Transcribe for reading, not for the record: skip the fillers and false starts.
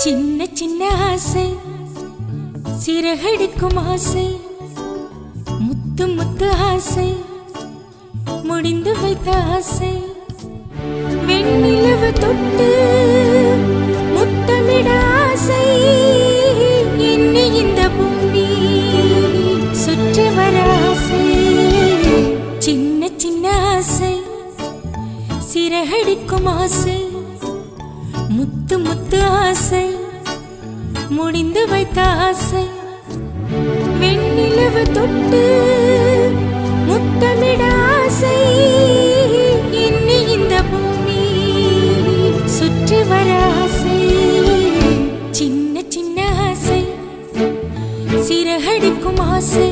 சின்ன சின்ன ஆசை, சிறகடிக்கும் ஆசை, முத்து முத்து ஆசை, முடிந்து வைத்த ஆசை, வெண்ணிலவு தொட்டு முத்தமிட ஆசை, என்னை இந்த பூமி சுற்றி வர ஆசை. சின்ன சின்ன ஆசை, சிறகடிக்கும் ஆசை, முத்து முத்து ஆசை, முடிந்து வைத்த ஆசை, வெண்ணிலவு தொட்டு முத்தமிட ஆசை, என்னை இந்த பூமி சுற்றி வர ஆசை. சின்ன சின்ன ஆசை, சிறகடிக்கும் ஆசை,